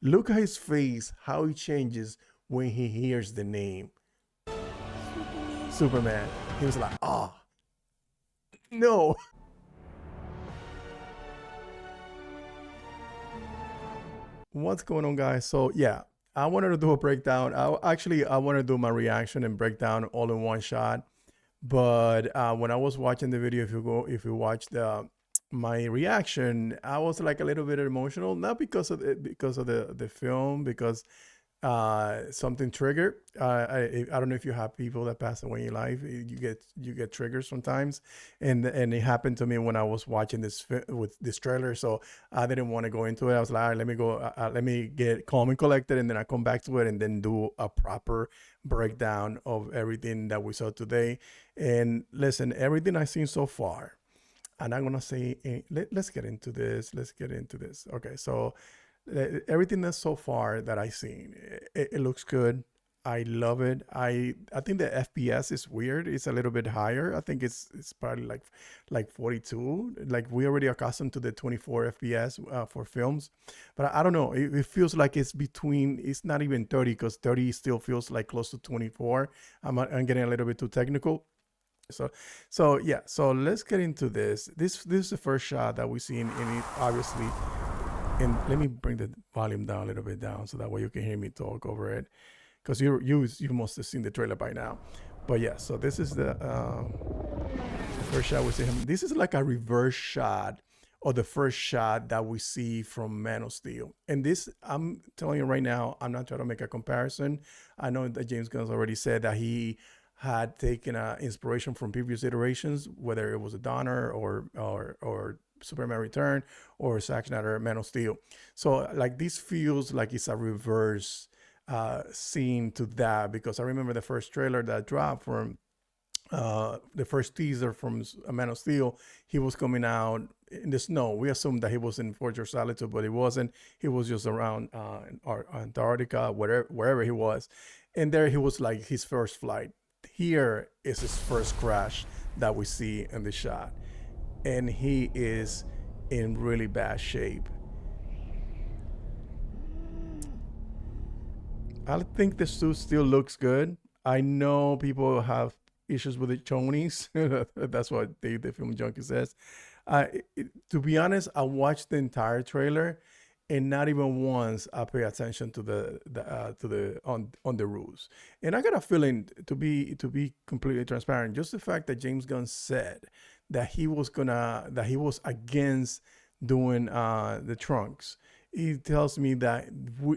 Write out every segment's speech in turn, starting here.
Look at his face, how he changes when he hears the name Superman. He was like, oh, no. What's going on, guys? So, yeah, I wanted to do a breakdown. I wanted to do my reaction and breakdown all in one shot. But when I was watching the video, if you watched my reaction, I was like a little bit emotional, not because of the film, because something triggered. I don't know if you have people that pass away in your life. You get triggers sometimes, and it happened to me when I was watching with this trailer. So I didn't want to go into it. I was like, all right, let me go. Let me get calm and collected, and then I come back to it, and then do a proper breakdown of everything that we saw today. And listen, everything I've seen so far. And I'm gonna say, let's get into this. Let's get into this. Okay, so everything that's so far that I've seen, it looks good. I love it. I think the FPS is weird. It's a little bit higher. I think it's probably like 42. Like we already accustomed to the 24 FPS for films, but I don't know. It feels like it's between. It's not even 30 because 30 still feels like close to 24. I'm getting a little bit too technical. So yeah. So let's get into this. This is the first shot that we see in it, obviously. And let me bring the volume down a little bit down so that way you can hear me talk over it, because you must have seen the trailer by now. But yeah, so this is the first shot we see him. This is like a reverse shot of the first shot that we see from Man of Steel. And this, I'm telling you right now, I'm not trying to make a comparison. I know that James Gunn's already said that he had taken inspiration from previous iterations, whether it was a Donner or Superman Return or Zack Snyder Man of Steel. So like this feels like it's a reverse scene to that, because I remember the first trailer that dropped from the first teaser from Man of Steel. He was coming out in the snow. We assumed that he was in Fortress Solitude, but he wasn't. He was just around Antarctica, wherever he was, and there he was like his first flight. Here is his first crash that we see in the shot, and he is in really bad shape. I think the suit still looks good. I know people have issues with the chonies. That's what the film junkie says. To be honest, I watched the entire trailer, and not even once I pay attention to the on the rules. And I got a feeling, to be completely transparent, just the fact that James Gunn said that he was against doing the trunks. It tells me that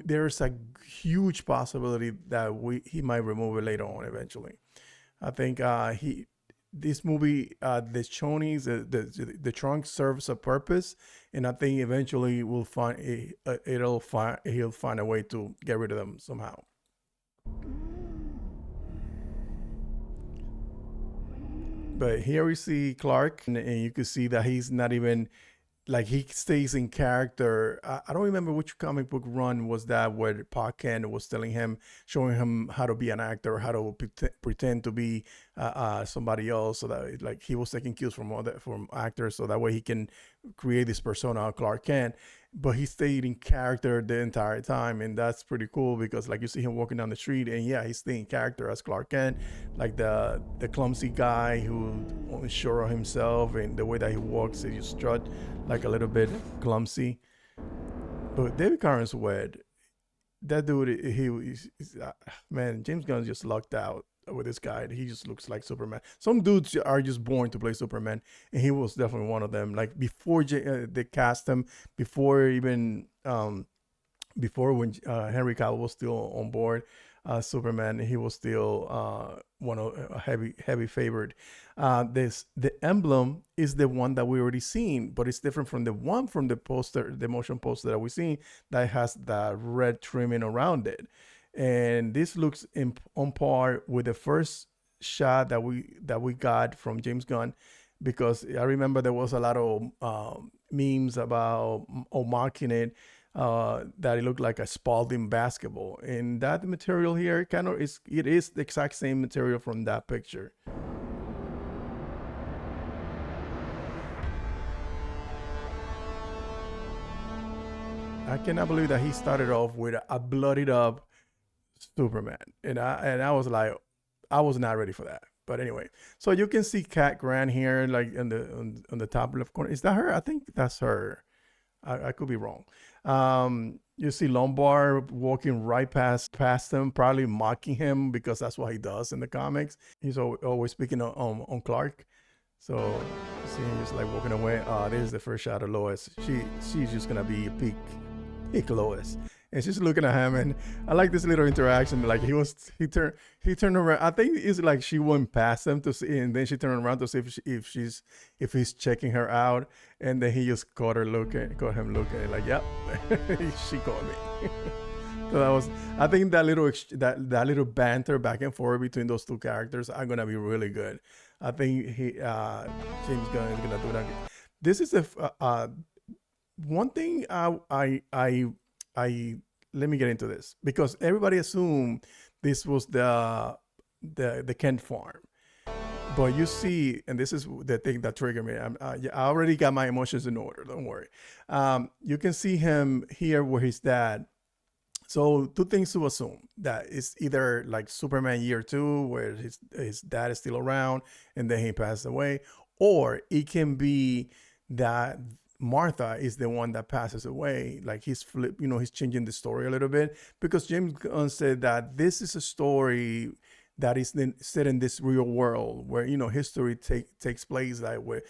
there's a huge possibility that he might remove it later on eventually. I think he this movie, the chonies, the trunk serves a purpose, and I think eventually we'll find he'll find a way to get rid of them somehow. But here we see Clark, and you can see that he's not even like, he stays in character. I don't remember which comic book run was that where Pa Kent was telling him, showing him how to be an actor, how to pretend to be somebody else, so that like he was taking cues from actors, so that way he can create this persona of Clark Kent. But he stayed in character the entire time, and that's pretty cool, because like you see him walking down the street, and yeah, he's staying in character as Clark Kent, like the clumsy guy who unsure of himself, and the way that he walks, he just strut like a little bit clumsy. But David Cameron Wed, that dude, man, James Gunn just lucked out with this guy. He just looks like Superman. Some dudes are just born to play Superman, and he was definitely one of them. Like before they cast him, before even before when Henry Cavill was still on board, Superman, he was still one of a heavy favorite. This the emblem is the one that we already seen, but it's different from the one from the poster, the motion poster that we seen, that has the red trimming around it, and this looks on par with the first shot that we got from James Gunn, because I remember there was a lot of memes about or mocking it, that it looked like a Spalding basketball, and that material here kind of is, it is the exact same material from that picture. I cannot believe that he started off with a bloodied up Superman, and I was like, I was not ready for that. But anyway, so you can see Cat Grant here, like on the top left corner. Is that her? I think that's her. I could be wrong. You see Lombard walking right past him, probably mocking him because that's what he does in the comics. He's always speaking on Clark. So see him just like walking away. This is the first shot of Lois. She's just gonna be peak Lois, and she's looking at him. And I like this little interaction. Like he turned around. I think it's like she went past him to see, and then she turned around to see if he's checking her out, and then he just caught him looking, like, yep, she caught me. So that was, I think that little banter back and forth between those two characters are gonna be really good. I think James Gunn is gonna do that. This is one thing I let me get into this because everybody assumed this was the Kent farm, but you see, and this is the thing that triggered me. I already got my emotions in order. Don't worry. You can see him here with his dad. So two things to assume, that it's either like Superman year 2 where his dad is still around and then he passed away, or it can be that Martha is the one that passes away. Like he's changing the story a little bit, because James Gunn said that this is a story that is then set in this real world where history takes place, like where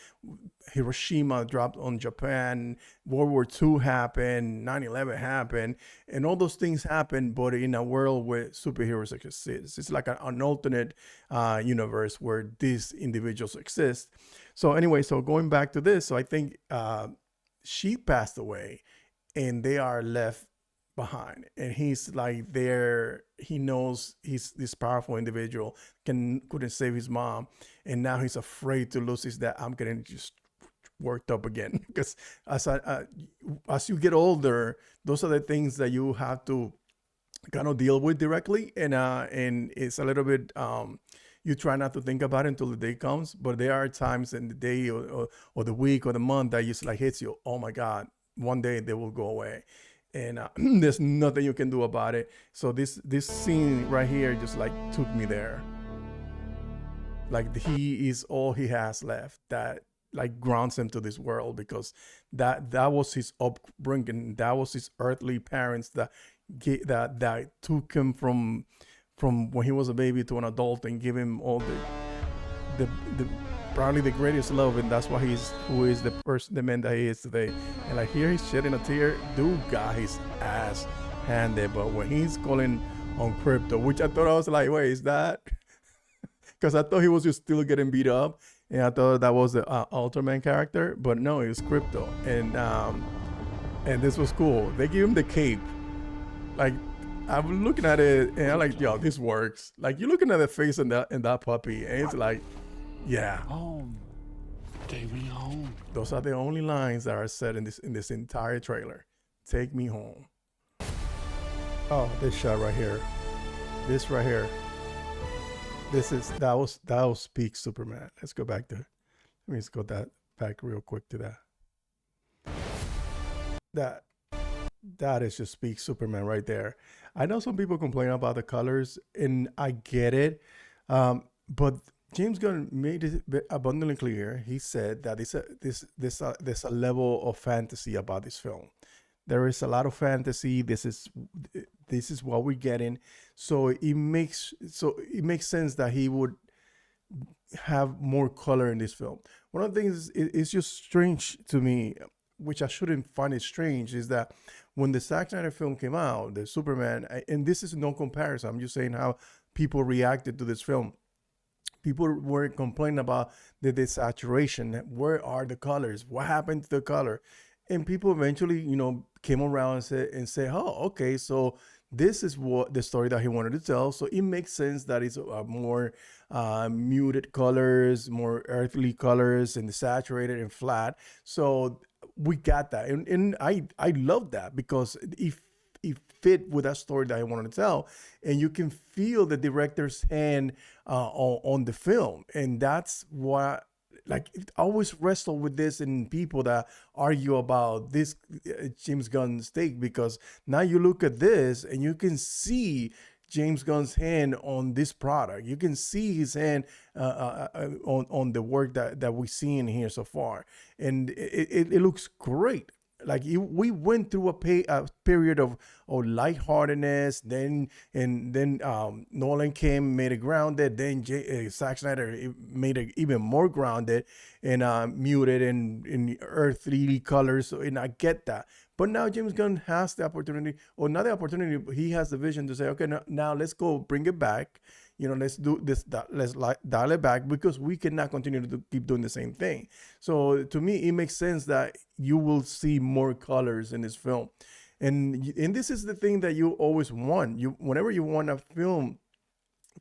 Hiroshima dropped on Japan, World War II happened, 9/11 happened, and all those things happened, but in a world where superheroes exist. It's like an alternate universe where these individuals exist. So anyway, so going back to this, so I think she passed away and they are left behind, and he's like there, he knows he's this powerful individual, couldn't save his mom, and now he's afraid to lose his dad. I'm getting just worked up again because as you get older, those are the things that you have to kind of deal with directly, and it's a little bit you try not to think about it until the day comes, but there are times in the day or the week or the month that just like hits you. Oh my God, one day they will go away, and there's nothing you can do about it. So this scene right here just like took me there. Like he is all he has left, that like grounds him to this world, because that was his upbringing, that was his earthly parents that took him from when he was a baby to an adult and give him all the probably the greatest love, and that's why who is the man that he is today. And like here he's shedding a tear. Dude got his ass handed, but when he's calling on Krypton, which I thought, I was like, wait, is that? Because I thought he was just still getting beat up, and I thought that was the Ultraman character, but no, it was Krypton. And this was cool. They give him the cape. Like, I'm looking at it and I'm like, yo, this works. Like, you're looking at the face in that puppy, and it's like, yeah. Home. Take me home. Those are the only lines that are said in this entire trailer. Take me home. Oh, this shot right here. This right here. That was peak Superman. Let's go back to it. Let me just go back real quick to that. That is just peak Superman right there. I know some people complain about the colors, and I get it. But James Gunn made it abundantly clear. He said that there's a level of fantasy about this film. There is a lot of fantasy. This is what we're getting. So it makes sense that he would have more color in this film. One of the things it's just strange to me, which I shouldn't find it strange, is that when the Zack Snyder film came out, the Superman, and this is no comparison, I'm just saying how people reacted to this film. People were complaining about the desaturation. Where are the colors? What happened to the color? And people eventually, came around and said, oh, okay, so this is what the story that he wanted to tell. So it makes sense that it's more muted colors, more earthly colors, and saturated and flat. So we got that, and I love that, because it fit with that story that I wanted to tell, and you can feel the director's hand on the film, and that's what like I always wrestle with this in people that argue about this James Gunn's take, because now you look at this and you can see James Gunn's hand on this product. You can see his hand on the work that we see in here so far, and it looks great. Like we went through a period of lightheartedness, then Nolan came, made it grounded, then Zack Snyder made it even more grounded and muted and in earthly colors. So, and I get that, but now James Gunn has the opportunity, or not the opportunity, but he has the vision to say, okay, now let's go bring it back. Let's do this, let's dial it back, because we cannot continue to keep doing the same thing. So to me, it makes sense that you will see more colors in this film. And this is the thing that you always want. Whenever you want a film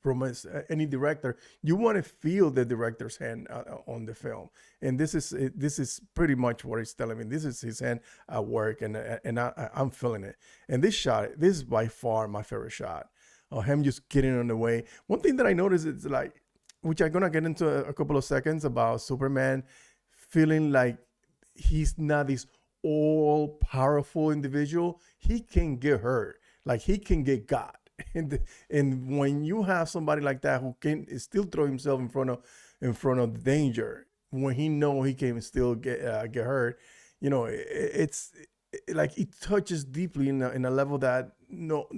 from any director, you want to feel the director's hand on the film, and this is pretty much what he's telling me. This is his hand at work, and I'm feeling it. And this is by far my favorite shot of him just getting on the way. One thing that I noticed is, like, which I'm gonna get into a couple of seconds, about Superman feeling like he's not this all powerful individual. He can get hurt, like he can get got. And when you have somebody like that who can still throw himself in front of danger, when he know he can still get hurt, it's like it touches deeply in a level that no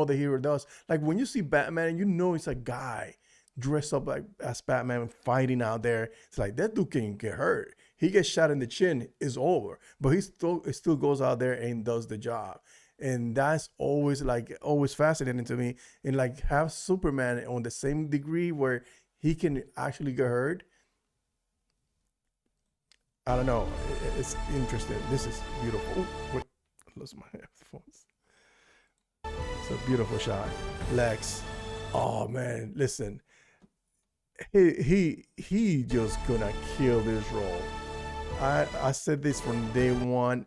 other hero does. Like when you see Batman, it's a guy dressed up like as Batman fighting out there. It's like that dude can get hurt. He gets shot in the chin, it's over. But he still goes out there and does the job. And that's always fascinating to me. And like have Superman on the same degree where he can actually get hurt. I don't know. It's interesting. This is beautiful. Oh, wait, I lost my headphones. It's a beautiful shot. Lex. Oh man, listen. He just gonna kill this role. I said this from day one.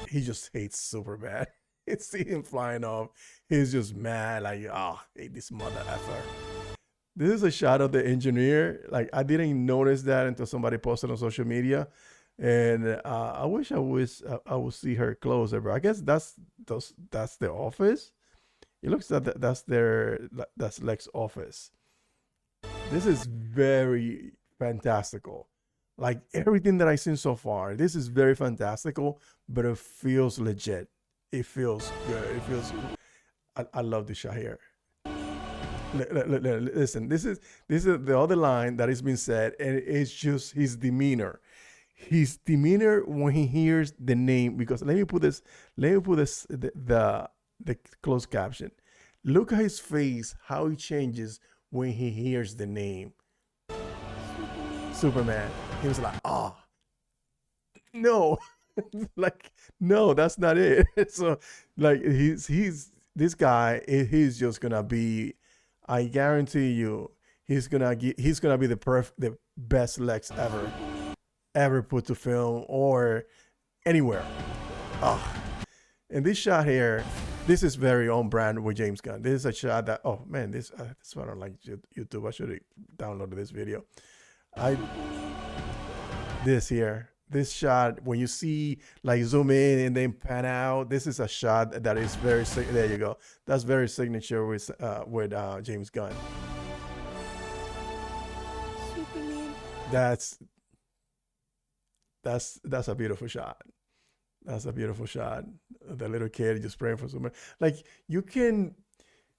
He just hates Superman. It's see him flying off. He's just mad, like, hate this mother effer. This is a shot of the engineer. Like I didn't notice that until somebody posted on social media, and I wish I would see her closer. But I guess that's the office. It looks like that's Lex's office. This is very fantastical. Like everything that I've seen so far, this is very fantastical, but it feels legit. It feels good. It feels. I love this shot here. Listen, this is the other line that is being said, and it's just his demeanor. His demeanor when he hears the name. Because let me put this the closed caption. Look at his face, how he changes when he hears the name Superman. He was like, no, like, no, that's not it. So like he's this guy, he's just gonna be, I guarantee you, he's gonna be the best Lex ever put to film or anywhere. And this shot here, this is very on brand with James Gunn. This is a shot that, oh man, this why I don't like YouTube. I should have downloaded this video. This shot, when you see like zoom in and then pan out, this is a shot that is very, there you go. That's very signature with James Gunn. Superman. That's a beautiful shot. That's a beautiful shot. The little kid just praying for Superman. Like you can,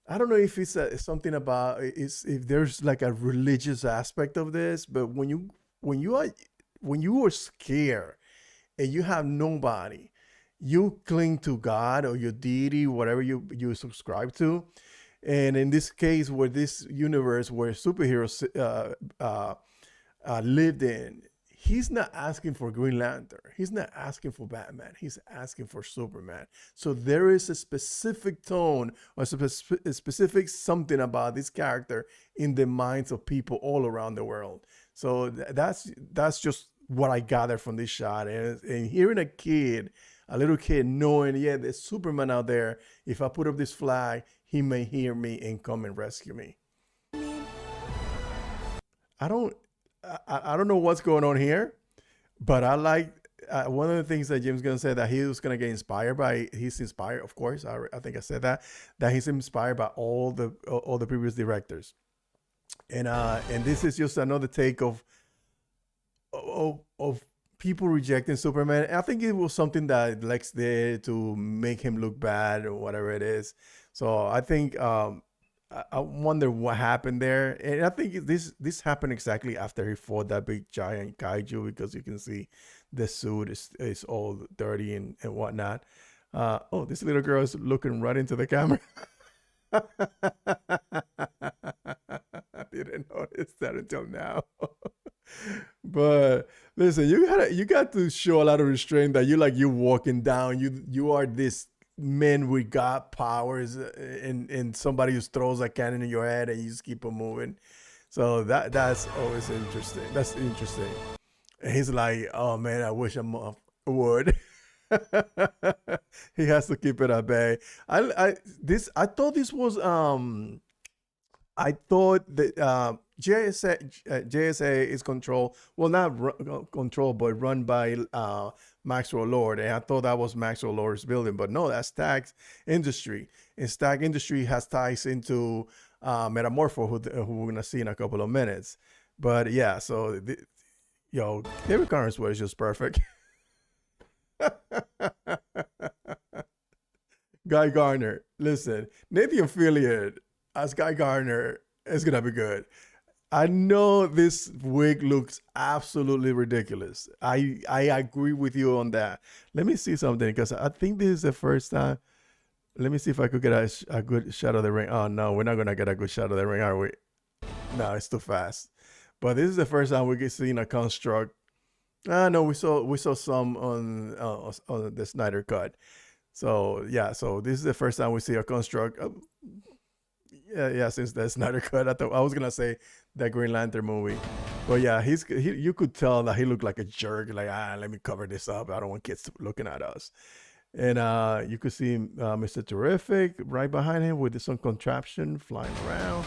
I don't know if it's something about if there's like a religious aspect of this, but when you are scared and you have nobody, you cling to God or your deity, whatever you subscribe to. And in this case, where this universe where superheroes lived in, he's not asking for Green Lantern. He's not asking for Batman. He's asking for Superman. So there is a specific tone or a specific something about this character in the minds of people all around the world. So that's just what I gathered from this shot. And hearing a little kid knowing, yeah, there's Superman out there. If I put up this flag, he may hear me and come and rescue me. I don't I don't know what's going on here, but I like one of the things that James Gunn said that he was gonna get inspired by. He's inspired, of course. I think I said that he's inspired by all the previous directors, and this is just another take of people rejecting Superman. I think it was something that Lex did to make him look bad or whatever it is. So I think I wonder what happened there, and I think this happened exactly after he fought that big giant kaiju, because you can see the suit is all dirty and whatnot. Oh, this little girl is looking right into the camera. I didn't notice that until now. But listen, you got to show a lot of restraint, that you walking down, you are this man with God powers, and somebody just throws a cannon in your head and you just keep on moving. So that's always interesting. That's interesting. And he's like, oh man, I wish I would. He has to keep it at bay. I thought this was I thought that JSA is controlled, well, not controlled, but run by Maxwell Lord. And I thought that was Maxwell Lord's building, but no, that's Stag's Industry. And Stag Industry has ties into Metamorpho, who we're going to see in a couple of minutes. But yeah, so, David Connor's way is just perfect. Guy Gardner, listen, Nathan Fillion as Guy Gardner is gonna be good. I know this wig looks absolutely ridiculous. I agree with you on that. Let me see something, because I think this is the first time. Let me see if I could get a good shot of the ring. Oh no, we're not gonna get a good shot of the ring, are we? No, it's too fast. But this is the first time we get seen a construct. No, we saw some on the Snyder cut. So yeah, so this is the first time we see a construct. Yeah, since the Snyder cut. I was gonna say that Green Lantern movie, but yeah, you could tell that he looked like a jerk. Like, let me cover this up. I don't want kids looking at us. And you could see Mr. Terrific right behind him with some contraption flying around.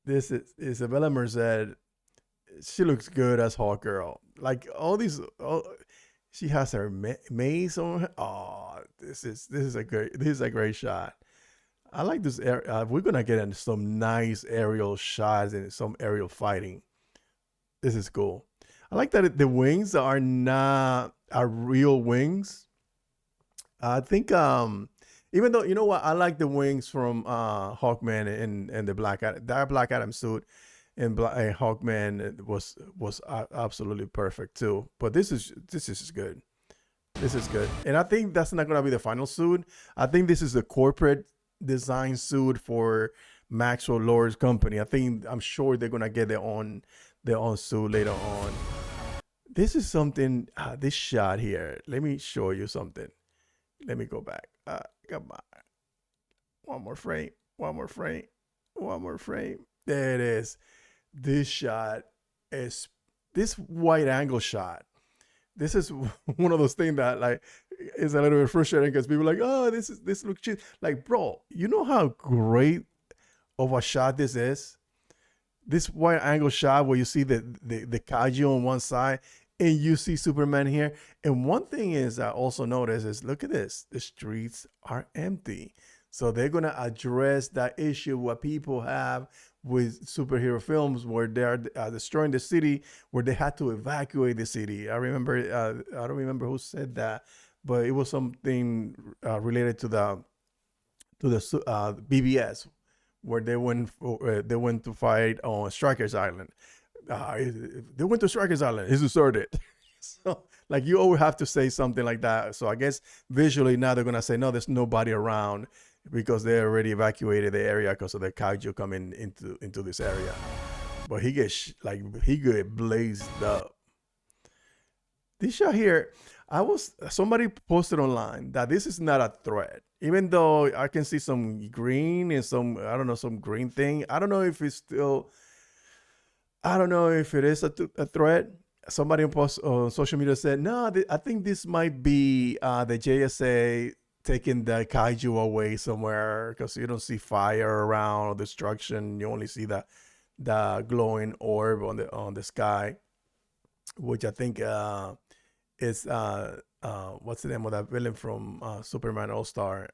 This is Isabella Merced. She looks good as Hawk Girl. Like she has her maze on her. Oh, this is a great shot. I like this. We're gonna get into some nice aerial shots and some aerial fighting. This is cool. I like that the wings are not real wings. I think even though, you know what, I like the wings from Hawkman and the Black Adam suit, and Hawkman was absolutely perfect too. But this is good. This is good, and I think that's not gonna be the final suit. I think this is the corporate design suit for Maxwell Lord's company. I'm sure they're gonna get their own suit later on. This is something. This shot here. Let me show you something. Let me go back. Come on. One more frame. There it is. This shot is this wide angle shot. This is one of those things that like is a little bit frustrating, because people are like, oh, this looks cheap. Like, bro, you know how great of a shot this is? This wide angle shot where you see the Kaju on one side and you see Superman here. And one thing is I also noticed is, look at this. The streets are empty. So they're going to address that issue what people have with superhero films, where they're destroying the city, where they had to evacuate the city. I remember, I don't remember who said that, but it was something related to the BBS, where they went to fight on Strikers Island. They went to Strikers Island. It's deserted. So, like, you always have to say something like that. So I guess visually now they're gonna say, no, there's nobody around, because they already evacuated the area because of the kaiju coming into this area. But he gets blazed up. This shot here, somebody posted online that this is not a threat, even though I can see some green and some green thing. I don't know if it is a threat. Somebody on social media said, no, I think this might be the JSA taking the kaiju away somewhere because you don't see fire around or destruction. You only see the glowing orb on the sky, which I think is what's the name of that villain from Superman All Star,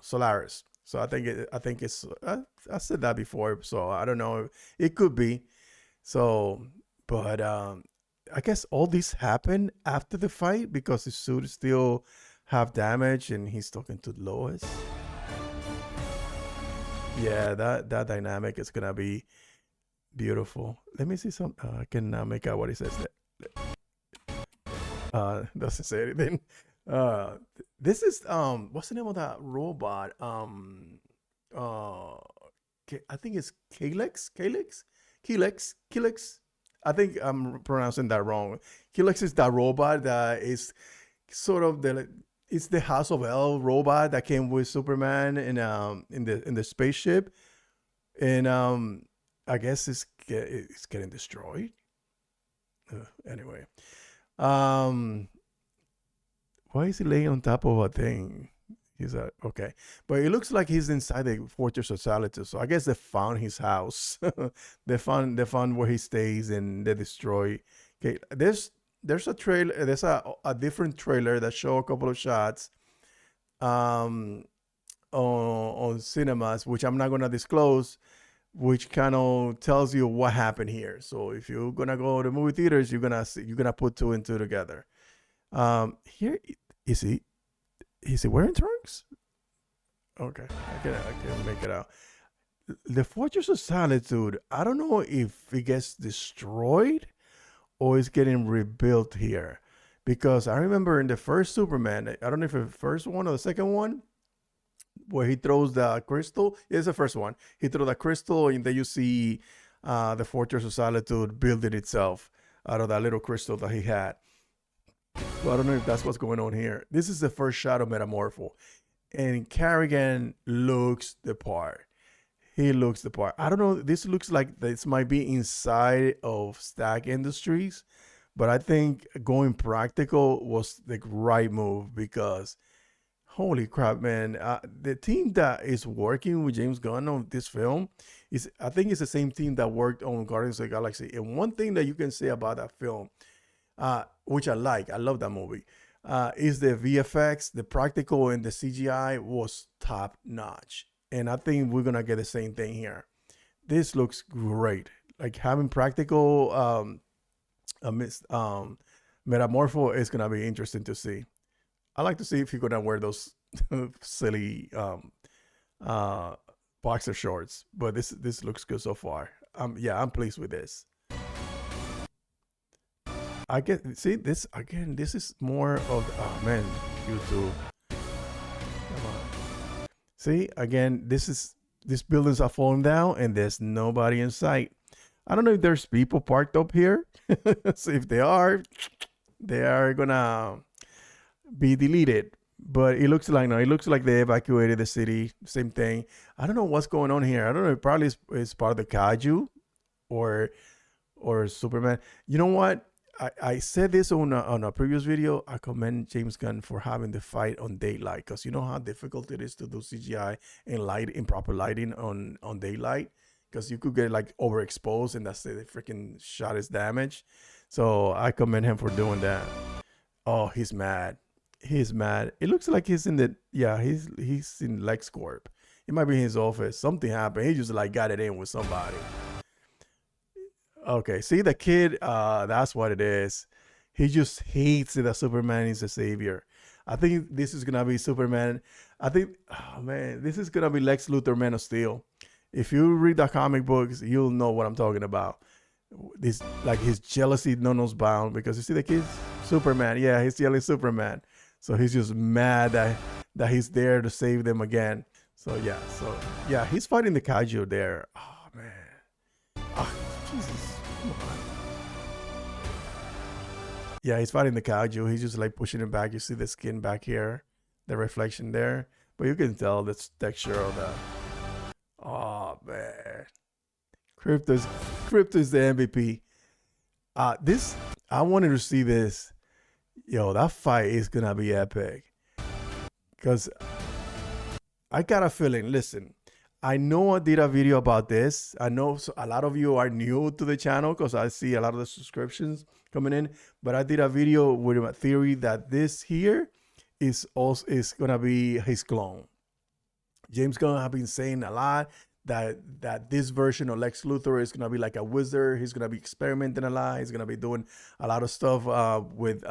Solaris. So I think it's I said that before, so I don't know. It could be. So, but I guess all this happened after the fight because his suit is still half damage and he's talking to Lois. Yeah, that dynamic is gonna be beautiful. Let me see some. I can make out what he says. Doesn't say anything. Uh, this is what's the name of that robot? I think it's Kalex. I think I'm pronouncing that wrong. Kalex is that robot that is sort of it's the House of L robot that came with Superman in the spaceship, and I guess it's getting destroyed. Anyway, why is he laying on top of a thing? He's okay, but it looks like he's inside the Fortress of Solitude. So I guess they found his house. they found where he stays, and they destroy. Okay, there's a trailer. There's a different trailer that show a couple of shots, on cinemas, which I'm not gonna disclose, which kind of tells you what happened here. So if you're gonna go to movie theaters, you're gonna put two and two together. Here is he. Is he wearing trunks? Okay, I can make it out. The Fortress of Solitude. I don't know if it gets destroyed or it's getting rebuilt here, because I remember in the first Superman. I don't know if it's the first one or the second one, where he throws the crystal. It's the first one. He throws the crystal, and then you see the Fortress of Solitude building itself out of that little crystal that he had. So I don't know if that's what's going on here. This is the first shot of Metamorpho, and Carrigan looks the part. He looks the part. I don't know. This looks like this might be inside of Stack Industries, but I think going practical was the right move because, holy crap, man! The team that is working with James Gunn on this film I think it's the same team that worked on Guardians of the Galaxy. And one thing that you can say about that film, which I love that movie, is the VFX, the practical, and the CGI was top notch. And I think we're gonna get the same thing here. This looks great. Like having practical Metamorpho is gonna be interesting to see. I like to see if you're gonna wear those silly boxer shorts, but this looks good so far. I'm pleased with this. I get see this again. This is more of man, YouTube. Come on. See again. These buildings are falling down and there's nobody in sight. I don't know if there's people parked up here. So if they are gonna be deleted. But it looks like no. It looks like they evacuated the city. Same thing. I don't know what's going on here. I don't know. It probably is part of the Kaju, or Superman. You know what? I said this on a previous video. I commend James Gunn for having the fight on daylight, because you know how difficult it is to do CGI and light in proper lighting on daylight, because you could get like overexposed and that's the freaking shot is damaged. So I commend him for doing that. Oh, he's mad. He's mad. It looks like he's in he's in LexCorp. It might be in his office. Something happened. He just like got it in with somebody. Okay, see the kid, that's what it is. He just hates that Superman is the savior. I think this is gonna be Superman. I think, oh man, this is gonna be Lex Luthor, Man of Steel. If you read the comic books, you'll know what I'm talking about. This like his jealousy knows bound, because you see the kid, Superman. Yeah, he's yelling Superman. So he's just mad that he's there to save them again. So yeah, he's fighting the Kaju there. Oh man. Oh, Jesus. Come on. Yeah, he's fighting the Kaju. He's just like pushing him back. You see the skin back here, the reflection there. But you can tell the texture of that. Oh man. Krypton's the MVP. I wanted to see this. Yo, that fight is gonna be epic. because I got a feeling. Listen, I know I did a video about this. I know a lot of you are new to the channel because I see a lot of the subscriptions coming in. But I did a video with a theory that this here is gonna be his clone. James Gunn have been saying a lot that this version of Lex Luthor is gonna be like a wizard. He's gonna be experimenting a lot. He's gonna be doing a lot of stuff with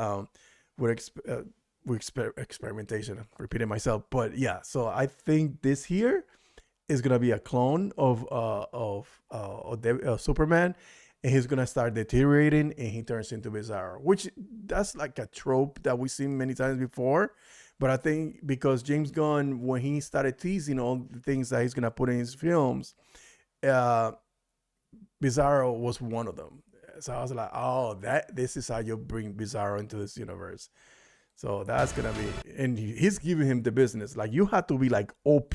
experimentation. I'm repeating myself, but yeah. So I think this here is gonna be a clone of Superman, and he's gonna start deteriorating, and he turns into Bizzarro, which that's like a trope that we've seen many times before. But I think because James Gunn, when he started teasing all the things that he's gonna put in his films, uh, Bizzarro was one of them. So I was like, oh, this is how you bring Bizzarro into this universe. So that's gonna be, and he's giving him the business. Like you have to be like OP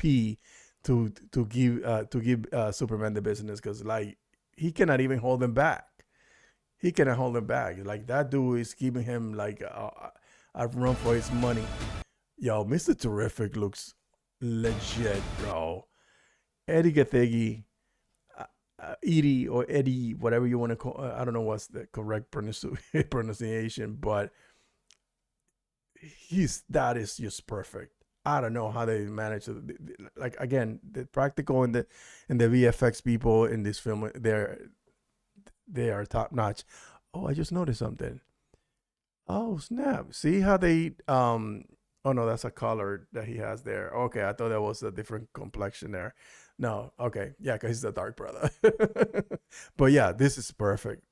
to give Superman the business, because like he cannot even hold him back. He cannot hold him back. Like that dude is giving him like a run for his money. Yo, Mr. Terrific looks legit, bro. Eddie Gathegi, Edie or Eddie, whatever you want to call. I don't know what's the correct pronunciation, but that is just perfect. I don't know how they manage to, like, again, the practical and the VFX people in this film, they are top notch. Oh, I just noticed something. Oh snap! See how they oh no, that's a color that he has there. Okay, I thought that was a different complexion there. No, okay, yeah, because he's a dark brother. But yeah, this is perfect.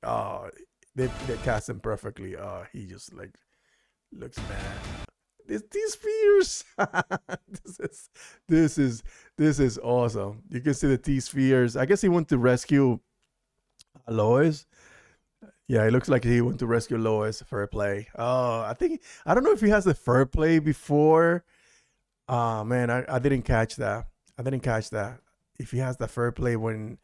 They cast him perfectly. He just like looks mad. These spheres. this is this is awesome. You can see the T spheres. I guess he went to rescue Lois. Yeah, it looks like he went to rescue Lois. Fair play. Oh, I don't know if he has the fair play before. Man, I didn't catch that. I didn't catch that. If he has the fair play when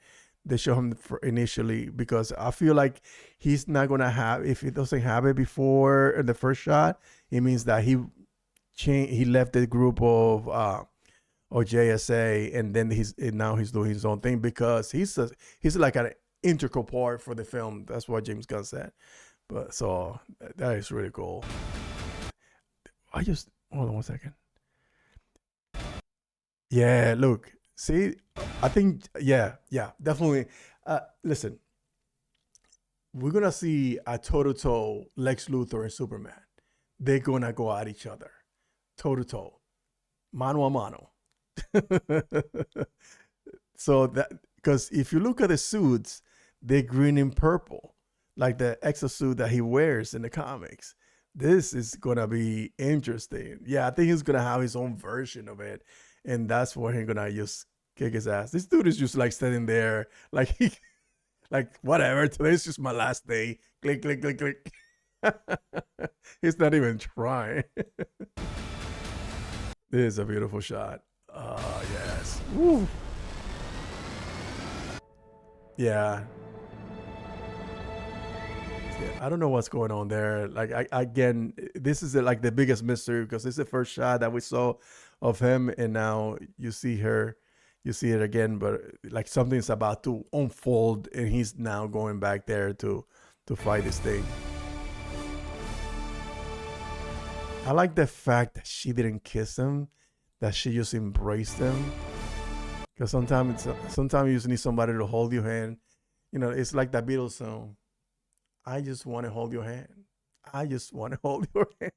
they show him initially, because I feel like he's not gonna have, if he doesn't have it before in the first shot, it means that he left the group of or JSA, and then now he's doing his own thing, because he's like an integral part for the film. That's what James Gunn said. But so that is really cool. I just hold on one second. Yeah, look, see, I think yeah, definitely. Listen, we're gonna see a toe-to-toe Lex Luthor and Superman. They're gonna go at each other, toe-to-toe, mano a mano. So that, because if you look at the suits, they're green and purple, like the exosuit that he wears in the comics. This is gonna be interesting. Yeah, I think he's gonna have his own version of it, and that's where he's gonna just kick his ass. This dude is just like standing there, like like whatever. Today's just my last day. Click, click, click, click. He's not even trying. This is a beautiful shot. Oh yes. Woo. Yeah. I don't know what's going on there. Like again, this is like the biggest mystery, because this is the first shot that we saw of him, and now you see it again, but like something's about to unfold, and he's now going back there to fight this thing. I like the fact that she didn't kiss him, that she just embraced him. Because sometimes you just need somebody to hold your hand. You know, it's like that Beatles song. I just want to hold your hand. I just want to hold your hand.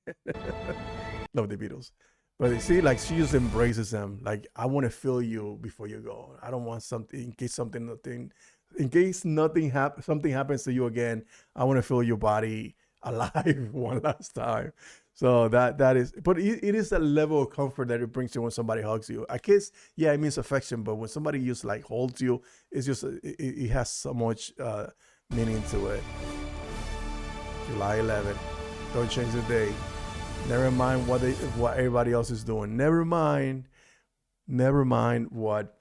Love the Beatles. But you see, like she just embraces him. Like, I want to feel you before you go. I don't want something, in case something happens to you again. I want to feel your body alive one last time. So that is, but it is a level of comfort that it brings you when somebody hugs you. A kiss, yeah, it means affection, but when somebody just like holds you, it's just it has so much meaning to it. July 11th, don't change the day. Never mind what everybody else is doing. Never mind what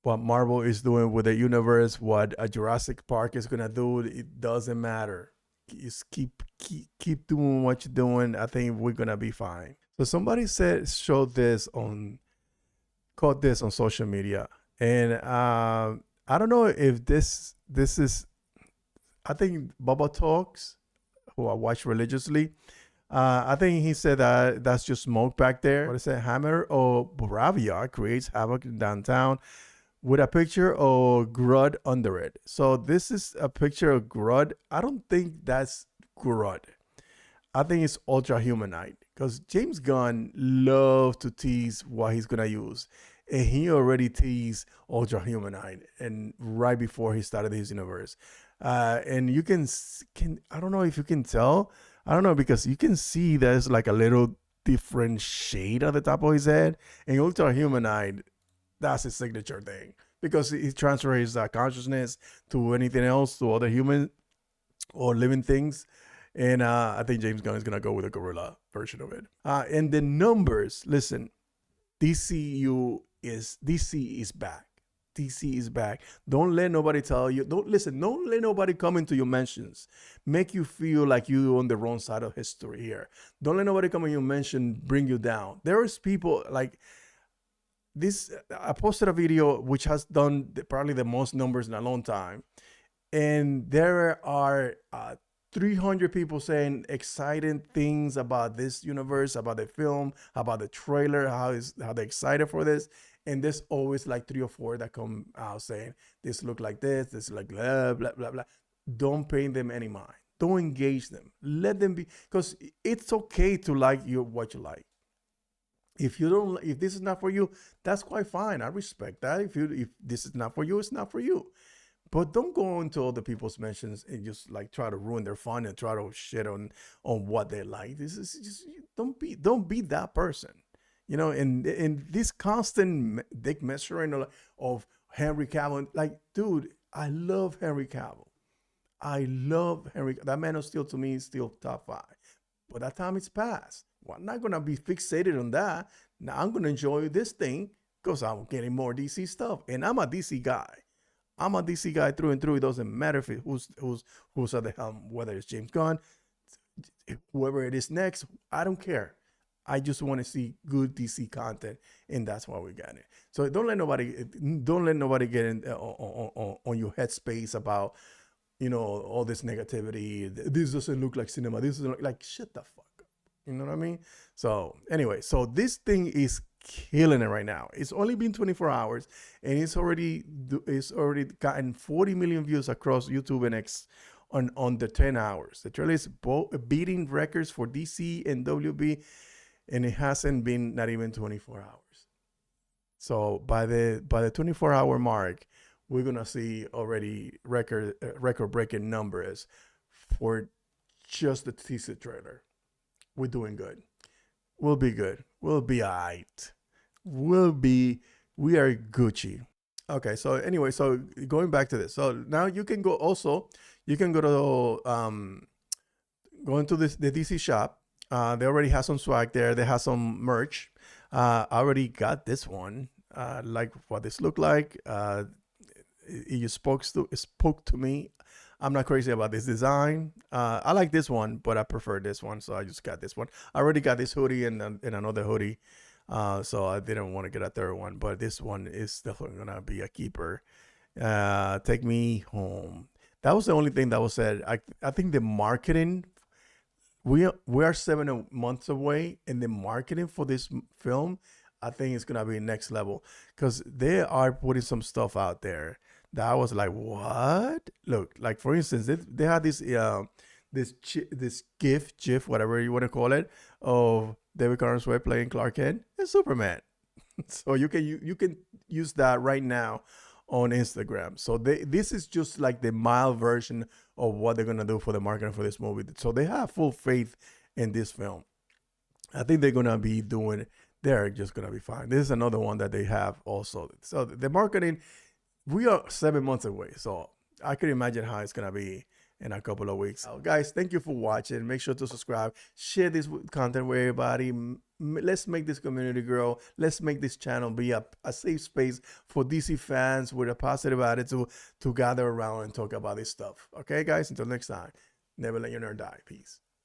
Marvel is doing with the universe, what a Jurassic Park is gonna do. It doesn't matter. just keep doing what you're doing. I think we're gonna be fine. So somebody caught this on social media, and I don't know if this is. I think Bubba Talks, who I watch religiously. I think he said that that's just smoke back there. What is it? Hammer or Bravia creates havoc in downtown with a picture of Grud under it. So this is a picture of Grud. I don't think that's Grud. I think it's Ultra-Humanite because James Gunn loves to tease what he's gonna use, and he already teased Ultra-Humanite, and right before he started his universe, and you can I don't know if you can tell, I don't know because you can see there's like a little different shade at the top of his head, and Ultra-Humanite, that's his signature thing because he transfers consciousness to anything else, to other human or living things. And I think James Gunn is gonna go with a gorilla version of it. And the numbers, listen, DC is back. DC is back. Don't let nobody tell you. Don't let nobody come into your mentions, make you feel like you're on the wrong side of history here. Don't let nobody come in your mention, bring you down. There is people like this. I posted a video which has done probably the most numbers in a long time, and there are 300 people saying exciting things about this universe, about the film, about the trailer, how they're excited for this. And there's always like 3 or 4 that come out saying this look like this like blah blah blah blah. Don't pay them any mind. Don't engage them. Let them be, because it's okay to like what you like. If this is not for you, that's quite fine. I respect that. If this is not for you, it's not for you. But don't go into other people's mentions and just like try to ruin their fun and try to shit on what they like. This is just, don't be that person, you know. And this constant dick measuring of Henry Cavill, like, dude, I love Henry Cavill. I love Henry. That Man of Steel to me is still top 5. But that time it's past. Well, I'm not gonna be fixated on that. Now I'm gonna enjoy this thing because I'm getting more DC stuff, and I'm a DC guy. I'm a DC guy through and through. It doesn't matter if who's at the helm, whether it's James Gunn, whoever it is next. I don't care. I just want to see good DC content, and that's why we got it. So don't let nobody get in on your headspace about, you know, all this negativity. This doesn't look like cinema. This is like, shut the fuck up. You know what I mean? So anyway, so this thing is killing it right now. It's only been 24 hours and it's already gotten 40 million views across YouTube and X on the 10 hours. The trailer is beating records for DC and WB, and it hasn't been not even 24 hours. So by the 24-hour mark, we're gonna see already record breaking numbers for just the teaser trailer. We're doing good. We'll be good. We'll be all right. We are Gucci. Okay, so anyway, so going back to this. So now you can go to go into the DC shop. They already have some swag there. They have some merch. I already got this one. Like what this looked like. It spoke to me. I'm not crazy about this design. I like this one, but I prefer this one, so I just got this one. I already got this hoodie and another hoodie, so I didn't want to get a third one. But this one is definitely gonna be a keeper. Take me home. That was the only thing that was said. I think the marketing. We are 7 months away, and the marketing for this film, I think it's gonna be next level because they are putting some stuff out there that I was like, what? Look, like for instance, they had this GIF, whatever you want to call it, of David Corenswet playing Clark Kent and Superman. So you can use that right now on Instagram. So this is just like the mild version of what they're gonna do for the marketing for this movie. So they have full faith in this film. I think they're gonna be doing. They're just gonna be fine. This is another one that they have also. So the marketing. We are 7 months away, so I can imagine how it's gonna be in a couple of weeks. Guys, thank you for watching. Make sure to subscribe, share this content with everybody. Let's make this community grow. Let's make this channel be a safe space for DC fans with a positive attitude to gather around and talk about this stuff. Okay, guys, until next time, Never let your nerd die. Peace.